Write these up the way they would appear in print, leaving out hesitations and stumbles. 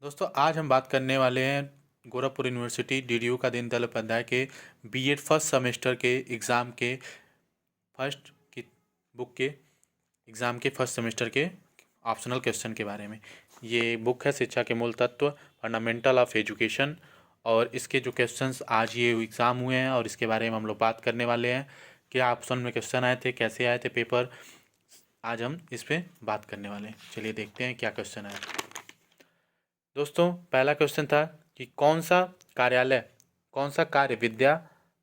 दोस्तों आज हम बात करने वाले हैं गोरखपुर यूनिवर्सिटी डीडीयू का दीनदयाल उपाध्याय के बीएड फर्स्ट सेमेस्टर के एग्ज़ाम के फर्स्ट की बुक के एग्ज़ाम के फर्स्ट सेमेस्टर के ऑप्शनल क्वेश्चन के बारे में। ये बुक है शिक्षा के मूल तत्व फंडामेंटल ऑफ एजुकेशन, और इसके जो क्वेश्चंस आज ये एग्ज़ाम हुए हैं और इसके बारे में हम लोग बात करने वाले हैं। क्या ऑप्शन में क्वेश्चन आए थे, कैसे आए थे पेपर, आज हम इस पर बात करने वाले हैं। चलिए देखते हैं क्या क्वेश्चन आया। दोस्तों पहला क्वेश्चन था कि कौन सा कार्य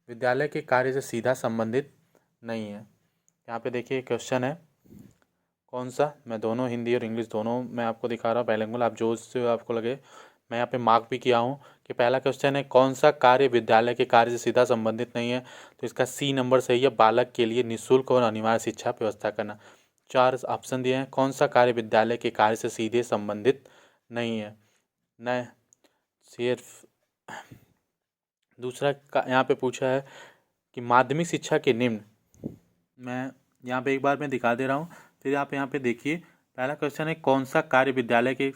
विद्यालय के कार्य से सीधा संबंधित नहीं है। यहाँ पे देखिए क्वेश्चन है कौन सा, मैं दोनों हिंदी और इंग्लिश दोनों मैं आपको दिखा रहा हूँ बाइलिंगुअल, आप जो से आपको लगे। मैं यहाँ पे मार्क भी किया हूँ कि पहला क्वेश्चन है कौन सा कार्य विद्यालय के कार्य से सीधा संबंधित नहीं है, तो इसका सी नंबर सही है, बालक के लिए निःशुल्क और अनिवार्य शिक्षा व्यवस्था करना। 4 ऑप्शन दिए हैं, कौन सा कार्य विद्यालय के कार्य से सीधे संबंधित नहीं है। न सिर्फ दूसरा का यहाँ पे पूछा है कि माध्यमिक शिक्षा के निम्न, मैं यहाँ पे एक बार मैं दिखा दे रहा हूँ, फिर आप यहाँ पे देखिए। पहला क्वेश्चन है कौन सा कार्य विद्यालय के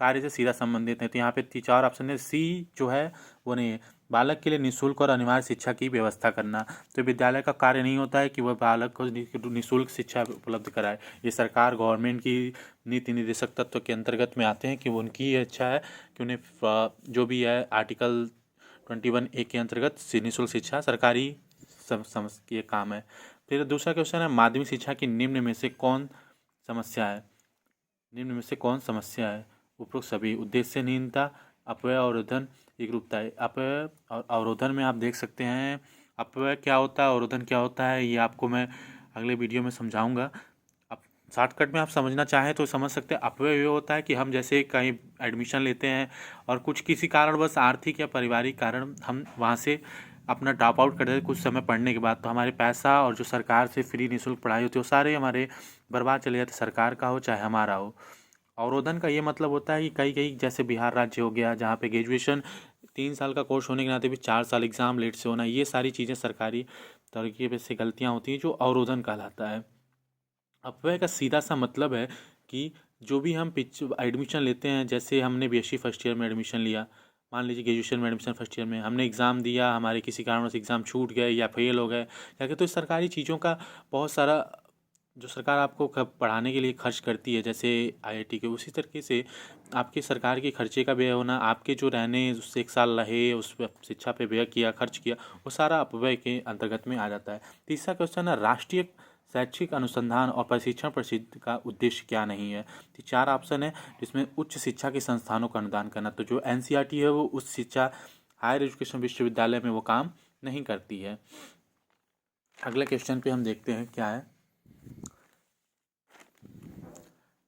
कार्य से सीधा संबंधित है, तो यहाँ पे 4 ऑप्शन है, सी जो है वो नहीं है। बालक के लिए निःशुल्क और अनिवार्य शिक्षा की व्यवस्था करना, तो विद्यालय का कार्य नहीं होता है कि वह बालक को निःशुल्क शिक्षा उपलब्ध कराए। ये सरकार गवर्नमेंट की नीति निर्देशक तत्व के अंतर्गत में आते हैं कि उनकी ये इच्छा है कि उन्हें जो भी है आर्टिकल 21A के अंतर्गत निःशुल्क शिक्षा सरकारी समझ ये काम है। फिर दूसरा क्वेश्चन है माध्यमिक शिक्षा की निम्न में से कौन समस्या है। निम्न में से कौन समस्या है, उपरोक्त सभी। उद्देश्यहीनता, अपव्यय, अवरोधन, एकरूपता। अपव्यय और अवरोधन में आप देख सकते हैं अपव्यय क्या होता है, अवरोधन क्या होता है, ये आपको मैं अगले वीडियो में समझाऊंगा। अब शॉर्टकट में आप समझना चाहें तो समझ सकते हैं। अपव्यय ये होता है कि हम जैसे कहीं एडमिशन लेते हैं और कुछ किसी कारणवश आर्थिक या पारिवारिक कारण हम वहाँ से अपना ड्रॉप आउट कर देते कुछ समय पढ़ने के बाद, तो हमारे पैसा और जो सरकार से फ्री निःशुल्क पढ़ाई होती है वो सारे हमारे बर्बाद चले जाते, सरकार का हो चाहे हमारा हो। अवरोधन का ये मतलब होता है कि कई कई जैसे बिहार राज्य हो गया जहाँ पे ग्रेजुएशन 3 साल का कोर्स होने के नाते भी 4 साल एग्ज़ाम लेट से होना, ये सारी चीज़ें सरकारी तरीके से गलतियाँ होती हैं जो अवरोधन कहलाता है। अपव्यय का सीधा सा मतलब है कि जो भी हम एडमिशन लेते हैं, जैसे हमने बीएससी फर्स्ट ईयर में एडमिशन लिया, मान लीजिए ग्रेजुएशन में एडमिशन फर्स्ट ईयर में हमने एग्ज़ाम दिया, हमारे किसी कारणवश एग्ज़ाम छूट गए या फेल हो गए क्या कहते, तो इस सरकारी चीज़ों का बहुत सारा जो सरकार आपको पढ़ाने के लिए खर्च करती है, जैसे आईआईटी के, उसी तरीके से आपके सरकार के खर्चे का व्यय होना, आपके जो रहने उससे 1 साल रहे उस शिक्षा पे व्यय किया, खर्च किया, वो सारा अपव्यय के अंतर्गत में आ जाता है। तीसरा क्वेश्चन है राष्ट्रीय शैक्षिक अनुसंधान और प्रशिक्षण प्रसिद्ध का उद्देश्य क्या नहीं है। तो 4 ऑप्शन है जिसमें उच्च शिक्षा के संस्थानों का अनुदान करना, तो जो एनसीईआरटी है वो उच्च शिक्षा हायर एजुकेशन विश्वविद्यालय में वो काम नहीं करती है। अगले क्वेश्चन पे हम देखते हैं क्या है।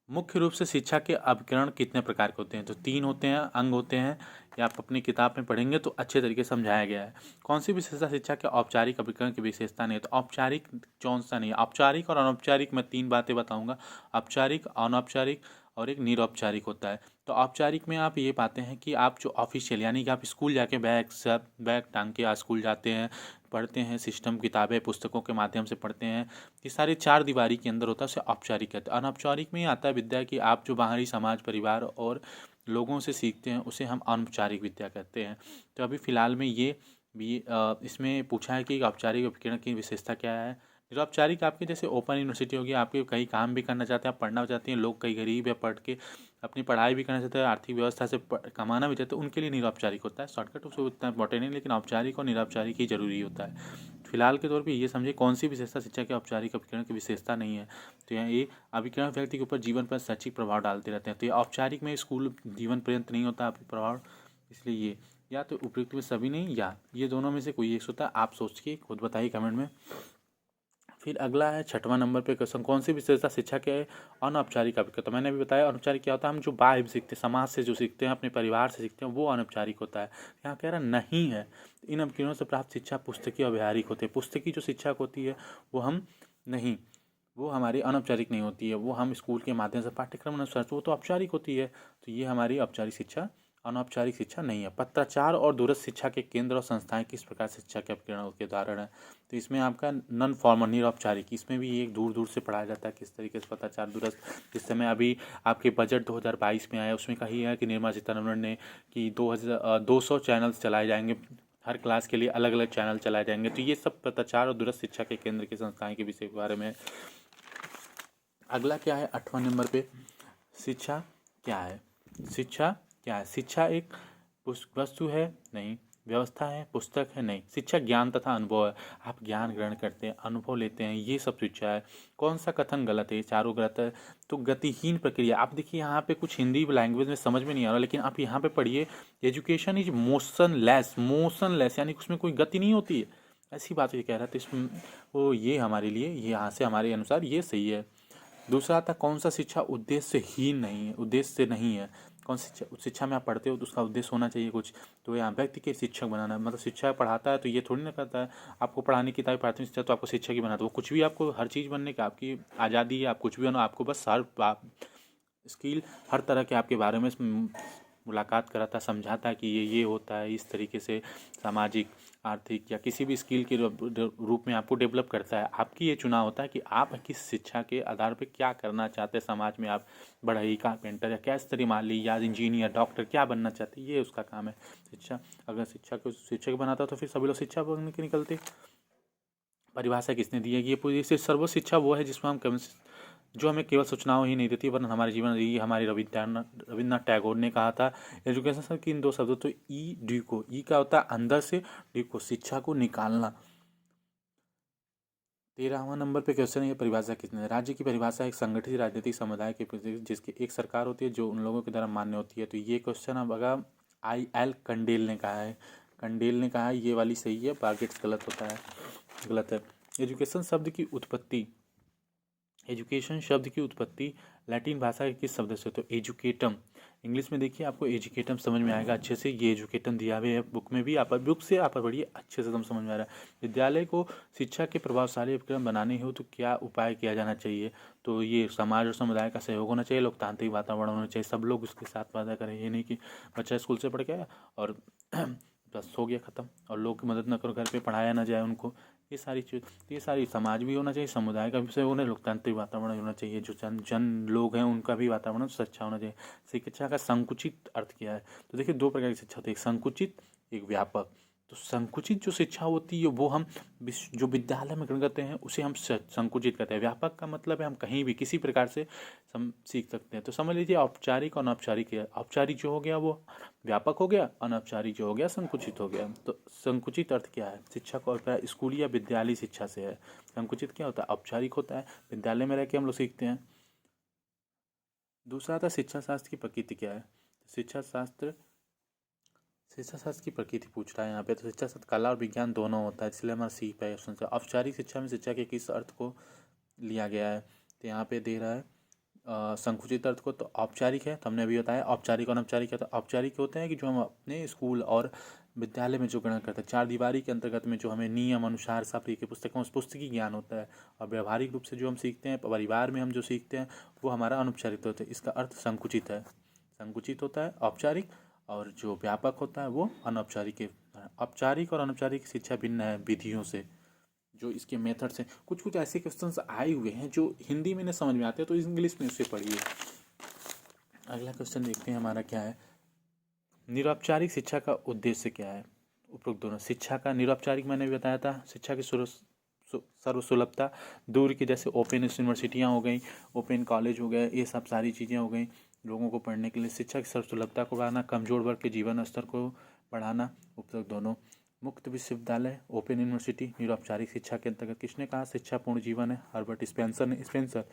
मुख्य रूप से शिक्षा के अभिकरण कितने प्रकार के होते हैं, तो 3 होते हैं, अंग होते हैं, या आप अपनी किताब में पढ़ेंगे तो अच्छे तरीके से समझाया गया है। कौन सी विशेषता शिक्षा के औपचारिक अभिकरण की विशेषता नहीं है, तो औपचारिक कौन सा नहीं है। औपचारिक और अनौपचारिक मैं 3 बातें बताऊंगा, औपचारिक, अनौपचारिक और एक निरौपचारिक होता है। तो औपचारिक में आप ये पाते हैं कि आप जो ऑफिशियल यानी कि आप स्कूल जाके बैग टांग के स्कूल जाते हैं, पढ़ते हैं, सिस्टम किताबें पुस्तकों के माध्यम से पढ़ते हैं, ये सारे 4 दीवारी के अंदर होता है, उसे औपचारिक कहते हैं। अनौपचारिक में आता है विद्या कि आप जो बाहरी समाज परिवार और लोगों से सीखते हैं उसे हम अनौपचारिक विद्या कहते हैं। तो अभी फ़िलहाल में ये भी इसमें पूछा है कि औपचारिक अभिकरण की विशेषता क्या है। निरौपचारिक आपके जैसे ओपन यूनिवर्सिटी होगी, आपके कई काम भी करना चाहते हैं, आप पढ़ना चाहते हैं, लोग कई गरीब है पढ़ के अपनी पढ़ाई भी करना चाहते हैं, आर्थिक व्यवस्था से कमाना भी चाहते हैं, उनके लिए निरौपचारिक होता है। शॉर्टकट उसको उतना इंपॉर्टेंट नहीं, लेकिन औपचारिक और निरौपचारिक ही जरूरी होता है। फिलहाल के तौर पे ये समझिए कौन सी विशेषता शिक्षा के औपचारिक अभिकरण की विशेषता नहीं है, तो यहाँ ये अभिकरण व्यक्ति के ऊपर जीवन पर शैक्षिक प्रभाव डालते रहते हैं। तो ये औपचारिक में स्कूल जीवन पर्यंत नहीं होता आपके प्रभाव, इसलिए ये या तो उपयुक्त में सभी नहीं, या ये दोनों में से कोई एक होता है। आप सोच के खुद बताइए कमेंट में। फिर अगला है 6वां नंबर पे क्वेश्चन, कौन सी विशेषता शिक्षा के अनौपचारिक अभिकरण। तो मैंने अभी बताया अनौपचारिक क्या होता है, हम जो बाहर सीखते हैं, समाज से जो सीखते हैं, अपने परिवार से सीखते हैं, वो अनौपचारिक होता है। यहाँ कह रहा नहीं है, इन अभिकरणों से प्राप्त शिक्षा पुस्तकीय और व्यावहारिक होती है। पुस्तकीय जो शिक्षा होती है वो हम नहीं, वो हमारी अनौपचारिक नहीं होती है, वो हम स्कूल के माध्यम से पाठ्यक्रम अनुसार, वो तो औपचारिक होती है। तो ये हमारी औपचारिक शिक्षा, अनौपचारिक शिक्षा नहीं है। पत्राचार और दूरस्थ शिक्षा के केंद्र और संस्थाएं किस प्रकार शिक्षा के अभिकरण के उदाहरण है। तो इसमें आपका नॉन फॉर्मल निरौपचारिक, इसमें भी एक दूर दूर से पढ़ाया जाता है किस तरीके से पत्राचार दूरस्थ। जिस समय अभी आपके बजट 2022 में आया उसमें कही है कि निर्मला सीतारमण ने कि 200 चैनल्स चलाए जाएंगे, हर क्लास के लिए अलग अलग चैनल चलाए जाएंगे। तो ये सब पत्राचार और दूरस्थ शिक्षा के केंद्र की संस्थाएं के विषय के बारे में। अगला क्या है 8वां नंबर पे, शिक्षा क्या है। शिक्षा क्या है? शिक्षा एक वस्तु है? नहीं। व्यवस्था है? पुस्तक है? नहीं। शिक्षा ज्ञान तथा अनुभव है, आप ज्ञान ग्रहण करते हैं, अनुभव लेते हैं, ये सब शिक्षा है। कौन सा कथन गलत है? ये चारों गलत है। तो गतिहीन प्रक्रिया, आप देखिए यहाँ पे कुछ हिंदी लैंग्वेज में समझ में नहीं आ रहा, लेकिन आप यहाँ पे पढ़िए, एजुकेशन इज मोशनलेस, मोशनलेस यानी उसमें कोई गति नहीं होती है, ऐसी बात ये कह रहा था। इसमें वो ये हमारे लिए, ये यहाँ से हमारे अनुसार ये सही है। दूसरा आता कौन सा शिक्षा उद्देश्यहीन नहीं है, उद्देश्य से नहीं है। कौन सी शिक्षा में आप पढ़ते हो तो उसका उद्देश्य होना चाहिए कुछ। तो यहाँ व्यक्ति के शिक्षक बनाना, मतलब शिक्षा पढ़ाता है तो ये थोड़ी ना करता है आपको पढ़ाने की, ताकि प्राथमिक शिक्षा तो आपको शिक्षक ही बनाता है। वो कुछ भी, आपको हर चीज़ बनने का आपकी आज़ादी है, आप कुछ भी बनो, आपको बस हर स्किल हर तरह के आपके बारे में मुलाकात कराता, समझाता कि ये होता है, इस तरीके से सामाजिक आर्थिक या किसी भी स्किल के रूप में आपको डेवलप करता है। आपकी ये चुनाव होता है कि आप किस शिक्षा के आधार पर क्या करना चाहते हैं समाज में। आप बढ़ई, कारपेंटर या क्या स्तरीय माली या इंजीनियर, डॉक्टर क्या बनना चाहते हैं, ये उसका काम है शिक्षा। अगर शिक्षा को शिक्षक बनाता तो फिर सभी लोग शिक्षा बनने के निकलते। परिभाषा किसने दी है? ये पूरी सर्व शिक्षा वो है जिसमें हम जो हमें केवल सूचनाओं ही नहीं देती वरन हमारे जीवन, ये हमारे रविन्द्रनाथ टैगोर ने कहा था। एजुकेशन सर की इन दो शब्दों, तो ई डी को, ई का होता है अंदर से, डी को शिक्षा को निकालना। 13वां नंबर पे क्वेश्चन है, परिभाषा किसने? राज्य की परिभाषा एक संगठित राजनीतिक समुदाय के प्रति जिसकी एक सरकार होती है जो उन लोगों के द्वारा मान्य होती है। तो ये क्वेश्चन अब अगर IL कंडेल ने कहा है, कंडेल ने कहा है, ये वाली सही है, बार्गेट्स गलत होता है, गलत है। एजुकेशन शब्द की उत्पत्ति, एजुकेशन शब्द की उत्पत्ति लैटिन भाषा के किस शब्द से? तो एजुकेटम। इंग्लिश में देखिए आपको एजुकेटम समझ में आएगा अच्छे से, ये एजुकेटम दिया हुआ है बुक में भी, आप बुक से आप पढ़िए, अच्छे से एकदम समझ में आ रहा है। विद्यालय को शिक्षा के प्रभावशाली उपकरण बनाने हो तो क्या उपाय किया जाना चाहिए? तो ये समाज और समुदाय का सहयोग होना चाहिए, लोकतांत्रिक वातावरण होना चाहिए, सब लोग उसके साथ वादा करें। ये नहीं कि बच्चा स्कूल से पढ़ के आया और बस हो गया ख़त्म, और लोग की मदद न करो, घर पे पढ़ाया ना जाए उनको, ये सारी चीज़, ये सारी समाज भी होना चाहिए, समुदाय का भी होना, लोकतांत्रिक वातावरण होना चाहिए, जो जन लोग हैं उनका भी वातावरण अच्छा होना चाहिए। शिक्षा का संकुचित अर्थ क्या है? तो देखिए दो प्रकार की शिक्षा होती है, एक संकुचित, एक व्यापक। तो संकुचित जो शिक्षा होती है वो हम जो विद्यालय में ग्रहण करते हैं उसे हम संकुचित करते हैं। व्यापक का मतलब है हम कहीं भी किसी प्रकार से सीख सकते हैं। तो समझ लीजिए औपचारिक और अनौपचारिक है, औपचारिक जो हो गया वो व्यापक हो गया, अनौपचारिक जो हो गया संकुचित हो गया। तो संकुचित अर्थ क्या है? शिक्षा को स्कूली या विद्यालय शिक्षा से है। संकुचित क्या होता है? औपचारिक होता है, विद्यालय में रह के हम लोग सीखते हैं। दूसरा था शिक्षा शास्त्र की प्रकृति क्या है? शिक्षा शास्त्र की प्रकृति पूछ रहा है यहाँ पे। तो शिक्षा शास्त्र कला और विज्ञान दोनों होता है, इसलिए हमारा सी पे ऑप्शन से। औपचारिक शिक्षा में शिक्षा के किस अर्थ को लिया गया है? तो यहाँ पे दे रहा है संकुचित अर्थ को। तो औपचारिक है, तो हमने अभी बताया औपचारिक और अनौपचारिक है। तो औपचारिक होते हैं कि जो हम अपने स्कूल और विद्यालय में जो ग्रहण करते हैं, चार दीवारी के अंतर्गत में जो हमें नियम अनुसार सब तरीके पुस्तकों उस पुस्तकीय ज्ञान होता है। और व्यवहारिक रूप से जो हम सीखते हैं, परिवार में हम जो सीखते हैं, वो हमारा अनौपचारिक होता है। इसका अर्थ संकुचित है, संकुचित होता है औपचारिक, और जो व्यापक होता है वो अनौपचारिक है। औपचारिक और अनौपचारिक शिक्षा भिन्न है विधियों से, जो इसके मेथड्स हैं। कुछ कुछ ऐसे क्वेश्चंस आए हुए हैं जो हिंदी में नहीं समझ में आते हैं, तो इंग्लिश में उसे पढ़िए। अगला क्वेश्चन देखते हैं हमारा क्या है। निरौपचारिक शिक्षा का उद्देश्य क्या है? उपरोक्त दोनों। शिक्षा का निरौपचारिक मैंने भी बताया था, शिक्षा की सर्वसुलभता दूर की, जैसे ओपन यूनिवर्सिटियाँ हो गई, ओपन कॉलेज हो गए, ये सब सारी चीज़ें हो गई लोगों को पढ़ने के लिए। शिक्षा की सर्वसुलभता को बढ़ाना, कमजोर वर्ग के जीवन स्तर को बढ़ाना, उपरोक्त दोनों। मुक्त विश्वविद्यालय, ओपन यूनिवर्सिटी, निरौपचारिक शिक्षा के अंतर्गत। किसने कहा शिक्षा पूर्ण जीवन है? हर्बर्ट स्पेंसर ने। स्पेंसर।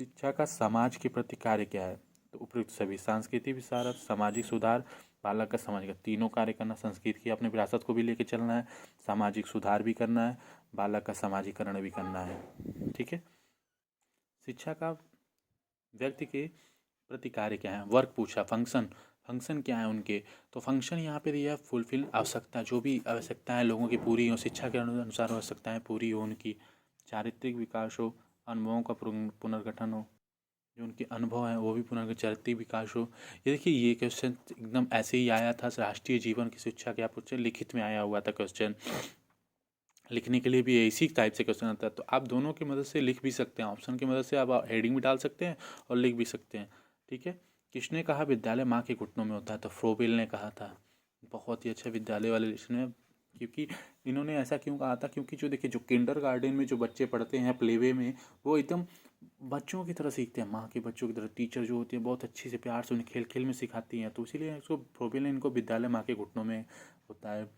शिक्षा का समाज के प्रति कार्य क्या है? तो उपयुक्त सभी। सांस्कृतिक विशारद, सामाजिक सुधार, बालक का समाज का, तीनों कार्य करना। संस्कृति की अपनी विरासत को भी लेके चलना है, सामाजिक सुधार भी करना है, बालक का समाजीकरण भी करना है। ठीक है। शिक्षा का व्यक्ति के प्रति कार्य क्या है? वर्क पूछा, फंक्शन, फंक्शन क्या है उनके? तो फंक्शन यहाँ पे दिया है फुलफिल, आवश्यकता, जो भी आवश्यकताएं लोगों की पूरी हो, शिक्षा के अनुसार आवश्यकताएं पूरी हो उनकी। चारित्रिक विकास हो, अनुभवों का पुनर्गठन हो, जो उनके अनुभव हैं वो भी चारित्रिक विकास हो। ये देखिए ये क्वेश्चन एकदम ऐसे ही आया था राष्ट्रीय जीवन की शिक्षा के, आप पूछे लिखित में आया हुआ था क्वेश्चन। लिखने के लिए भी इसी टाइप से क्वेश्चन आता है। तो आप दोनों की मदद से लिख भी सकते हैं, ऑप्शन की मदद से आप हेडिंग भी डाल सकते हैं और लिख भी सकते हैं। ठीक है। किसने कहा विद्यालय माँ के घुटनों में होता है? तो फ्रोबेल ने कहा था। बहुत ही अच्छा विद्यालय वाले लिस्ट में, क्योंकि इन्होंने ऐसा क्यों कहा था? क्योंकि जो देखिए, जो किंडर गार्डन में जो बच्चे पढ़ते हैं, प्लेवे में, वो एकदम बच्चों की तरह सीखते हैं, माँ के बच्चों की तरह। टीचर जो होती है बहुत अच्छी से प्यार से उन्हें खेल खेल में सिखाती हैं, तो इसीलिए इसको फ्रोबेल ने इनको विद्यालय माँ के घुटनों में होता है।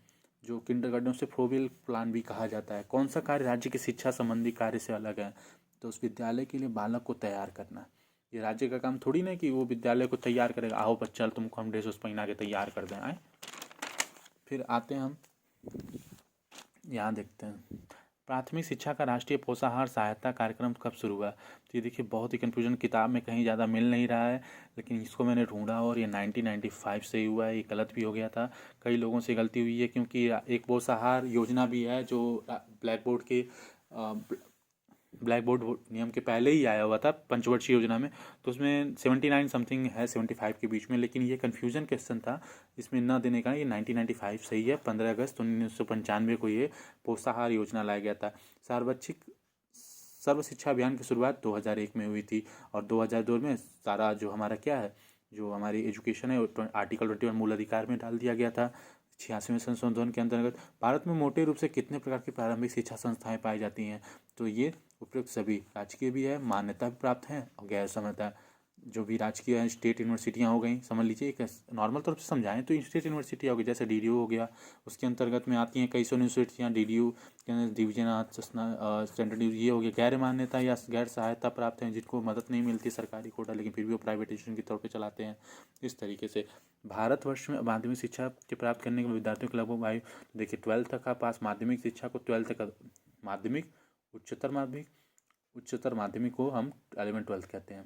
जो किंडरगार्टन, उसे फ्रोबेल प्लान भी कहा जाता है। कौन सा कार्य राज्य की शिक्षा संबंधी कार्य से अलग है? तो उस विद्यालय के लिए बालक को तैयार करना। ये राज्य का काम थोड़ी ना कि वो विद्यालय को तैयार करेगा, आओ बच्चा तुमको हम ड्रेस उस पहना के तैयार कर दें आए। फिर आते हैं हम यहाँ देखते हैं, प्राथमिक शिक्षा का राष्ट्रीय पोषाहार सहायता कार्यक्रम कब शुरू हुआ? तो ये देखिए, बहुत ही कन्फ्यूजन, किताब में कहीं ज़्यादा मिल नहीं रहा है, लेकिन इसको मैंने ढूंढा और ये 1995 से ही हुआ है। ये गलत भी हो गया था, कई लोगों से गलती हुई है, क्योंकि एक पोषाहार योजना भी है जो ब्लैक बोर्ड के ब्लैक बोर्ड नियम के पहले ही आया हुआ था पंचवर्षीय योजना में। तो उसमें 79 समथिंग है, 75 के बीच में, लेकिन ये कन्फ्यूजन क्वेश्चन था इसमें न देने का। ये 1995 सही है, 15 अगस्त 1995 को ये पोषाहार योजना लाया गया था। सार्वत्रिक सर्व शिक्षा अभियान की शुरुआत 2001 में हुई थी, और 2002 में सारा जो हमारा क्या है, जो हमारी एजुकेशन है, आर्टिकल 21 मूल अधिकार में डाल दिया गया था। 86वें संशोधन के अंतर्गत भारत में मोटे रूप से कितने प्रकार की प्रारंभिक शिक्षा संस्थाएं पाई जाती हैं? तो ये उपयुक्त सभी राजकीय भी है, मान्यता भी प्राप्त है, और गैर मान्यता जो भी राजकीय है, स्टेट यूनिवर्सिटियाँ हो गई, समझ लीजिए। एक नॉर्मल तौर पर समझाएं तो स्टेट यूनिवर्सिटियाँ हो गई, जैसे DDU हो गया, उसके अंतर्गत में आती हैं कई सौ यूनिवर्सिटियाँ। DDU के अंदर डिवीजन स्टैंडर्ड ये हो गया। गैर मान्यता या गैर सहायता प्राप्त हैं, जिनको मदद नहीं मिलती सरकारी कोटा, लेकिन फिर भी वो प्राइवेटाइजेशन के तौर पर चलाते हैं। इस तरीके से भारतवर्ष में माध्यमिक शिक्षा के प्राप्त करने के विद्यार्थियों के लगभग आयु, देखिए 12 तक का पास, माध्यमिक शिक्षा को 12 तक, माध्यमिक, उच्चतर माध्यमिक को हम 11-12 कहते हैं।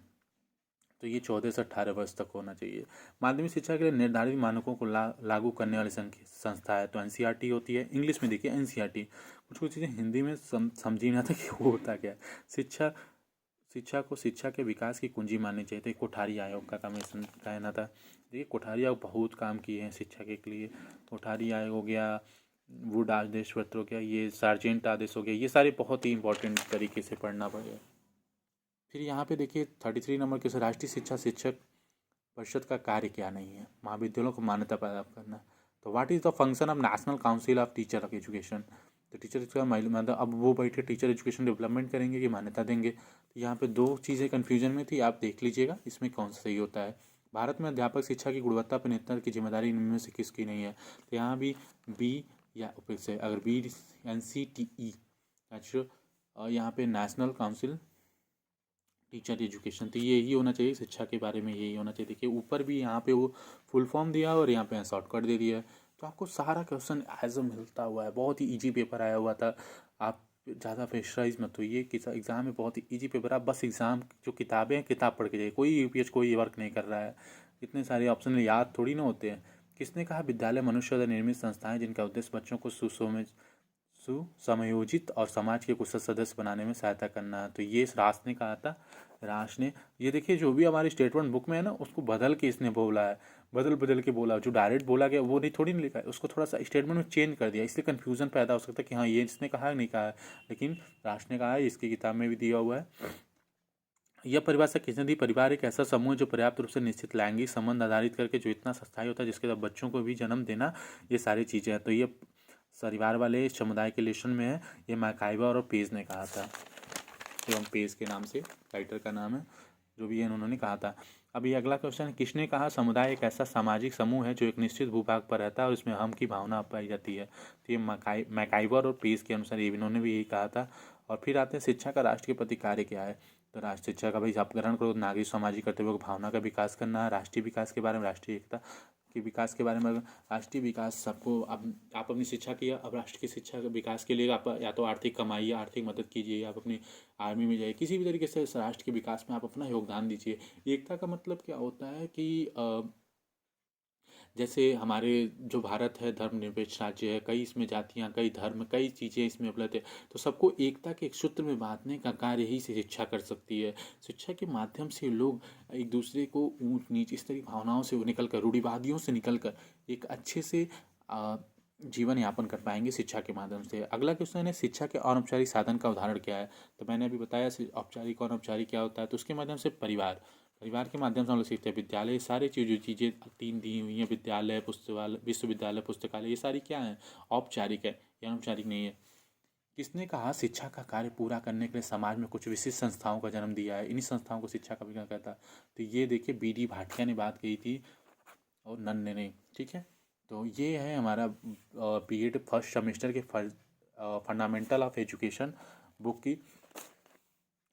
तो ये 14 से 18 वर्ष तक होना चाहिए। माध्यमिक शिक्षा के लिए निर्धारित मानकों को लागू करने वाली संस्था है, तो NCERT होती है। इंग्लिश में देखिए NCERT। कुछ कुछ चीज़ें हिंदी में समझी नहीं आता कि वो होता क्या है। शिक्षा को शिक्षा के विकास की कुंजी माननी चाहिए। तो कोठारी आयोग का कमीशन कहना था। देखिए, कोठारी आयोग बहुत काम किए हैं शिक्षा के लिए। कोठारी आयोग हो गया, वुड आदेश पत्र हो गया, ये सार्जेंट आदेश हो गया, ये सारे बहुत ही इंपॉर्टेंट तरीके से पढ़ना पड़ेगा। फिर यहाँ पे देखिए 33 नंबर के राष्ट्रीय शिक्षा शिक्षक परिषद का कार्य क्या नहीं है? महाविद्यालयों को मान्यता प्रदान करना। तो what is the function of national council of teacher of education? तो टीचर का मतलब अब वो बैठ के टीचर एजुकेशन डेवलपमेंट करेंगे कि मान्यता देंगे? तो यहाँ पे दो चीज़ें कन्फ्यूजन में थी, आप देख लीजिएगा इसमें कौन सा सही होता है। भारत में अध्यापक शिक्षा की गुणवत्ता पर नियंत्रण की जिम्मेदारी इनमें से किसकी नहीं है? तो यहाँ भी बी या से, अगर बी NCTE, यहाँ पे नेशनल काउंसिल टीचर एजुकेशन, तो यही होना चाहिए शिक्षा के बारे में, यही होना चाहिए। देखिए ऊपर भी यहाँ पे वो फुल फॉर्म दिया और यहाँ पे शॉर्टकट दे दिया है, तो आपको सारा क्वेश्चन एज मिलता हुआ है। बहुत ही इजी पेपर आया हुआ था, आप ज़्यादा प्रेशराइज मत होइए कि एग्ज़ाम में बहुत ही इजी पेपर। आप बस एग्ज़ाम जो किताबें हैं, किताब पढ़ के जाइए। कोई UPSC कोई वर्क नहीं कर रहा है, इतने सारे ऑप्शन याद थोड़ी ना होते हैं। किसने कहा विद्यालय मनुष्य द्वारा निर्मित संस्थाएं जिनका उद्देश्य बच्चों को सुसमयोजित और समाज के कुशल सदस्य बनाने में सहायता करना है? तो ये रास ने कहा था। रास ने, ये देखिए जो भी हमारी स्टेटमेंट बुक में है ना, उसको बदल के इसने बोला है, बदल के बोला। जो डायरेक्ट बोला गया वो नहीं, थोड़ी नहीं लिखा है, उसको थोड़ा सा स्टेटमेंट में चेंज कर दिया, इसलिए कन्फ्यूजन पैदा हो सकता है कि हाँ ये इसने कहा है नहीं कहा है, लेकिन रास ने कहा है, इसकी किताब में भी दिया हुआ है। यह परिभाषा किसने दी? परिवार एक ऐसा समूह जो पर्याप्त रूप से निश्चित लैंगिक संबंध आधारित करके जो इतना स्थायी होता है, जिसके साथ बच्चों को भी जन्म देना, ये सारी चीज़ें हैं। तो ये परिवार वाले समुदाय के लेशन में है। ये मैकाइवर और पेज ने कहा था, एवं पेज के नाम से राइटर का नाम है, जो भी है उन्होंने कहा था। अब ये अगला क्वेश्चन है, किसने कहा समुदाय एक ऐसा सामाजिक समूह है जो एक निश्चित भूभाग पर रहता है और इसमें हम की भावना पाई जाती है? तो ये मैकाइवर और पेज के अनुसार ये इन्होंने भी यही कहा था। और फिर आते हैं शिक्षा का राष्ट्र के प्रति कार्य क्या है? तो राष्ट्र शिक्षा का भाई आप ग्रहण करो, नागरिक सामाजिक कर्तव्यों की भावना का विकास करना है, राष्ट्रीय विकास के बारे में, राष्ट्रीय एकता के विकास के बारे में। राष्ट्रीय विकास सबको, अब आप अपनी शिक्षा की, अब राष्ट्र की शिक्षा के विकास के लिए आप या तो आर्थिक कमाइए, आर्थिक मदद कीजिए, आप अपनी आर्मी में जाइए, किसी भी तरीके से राष्ट्र के विकास में आप अपना योगदान दीजिए। एकता का मतलब क्या होता है कि जैसे हमारे जो भारत है धर्मनिरपेक्ष राज्य है, कई इसमें जातियाँ, कई धर्म, कई चीज़ें इसमें उपलब्ध है, तो सबको एकता के एक सूत्र में बांधने का कार्य ही से शिक्षा कर सकती है। शिक्षा के माध्यम से लोग एक दूसरे को ऊंच नीच इस तरह की भावनाओं से निकल कर, रूढ़िवादियों से निकल कर एक अच्छे से जीवन यापन कर पाएंगे शिक्षा के माध्यम से। अगला क्वेश्चन है, शिक्षा के अनौपचारिक साधन का उदाहरण क्या है? तो मैंने अभी बताया औपचारिक और अनौपचारिक क्या होता है। तो उसके माध्यम से परिवार के माध्यम से हम लोग सीखते हैं। विद्यालय, सारी जो चीज़ें तीन दी हुई हैं, विद्यालय, पुस्तकालय, विश्वविद्यालय, पुस्तकालय, ये सारी क्या हैं? औपचारिक है, ये अनौपचारिक नहीं है। किसने कहा शिक्षा का कार्य पूरा करने के लिए समाज में कुछ विशिष्ट संस्थाओं का जन्म दिया है? इन्हीं संस्थाओं को शिक्षा का विज्ञान कहता है। तो ये देखिए BD भाटिया ने बात कही थी और नन ने नहीं। ठीक है, तो ये है हमारा BEd फर्स्ट सेमेस्टर के फंडामेंटल ऑफ एजुकेशन बुक की,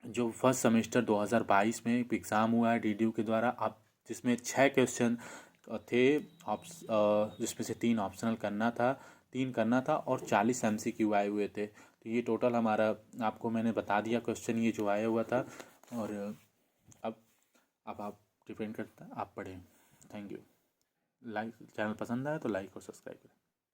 जो फर्स्ट सेमेस्टर 2022 में एक एग्ज़ाम हुआ है DDU के द्वारा। आप जिसमें 6 क्वेश्चन थे, जिसमें से 3 ऑप्शनल करना था, 3 करना था और 40 MCQ आए हुए थे। तो ये टोटल हमारा, आपको मैंने बता दिया क्वेश्चन ये जो आया हुआ था। और अब आप डिपेंड करता है, आप पढ़ें। Thank you. चैनल पसंद आए तो लाइक और सब्सक्राइब करें।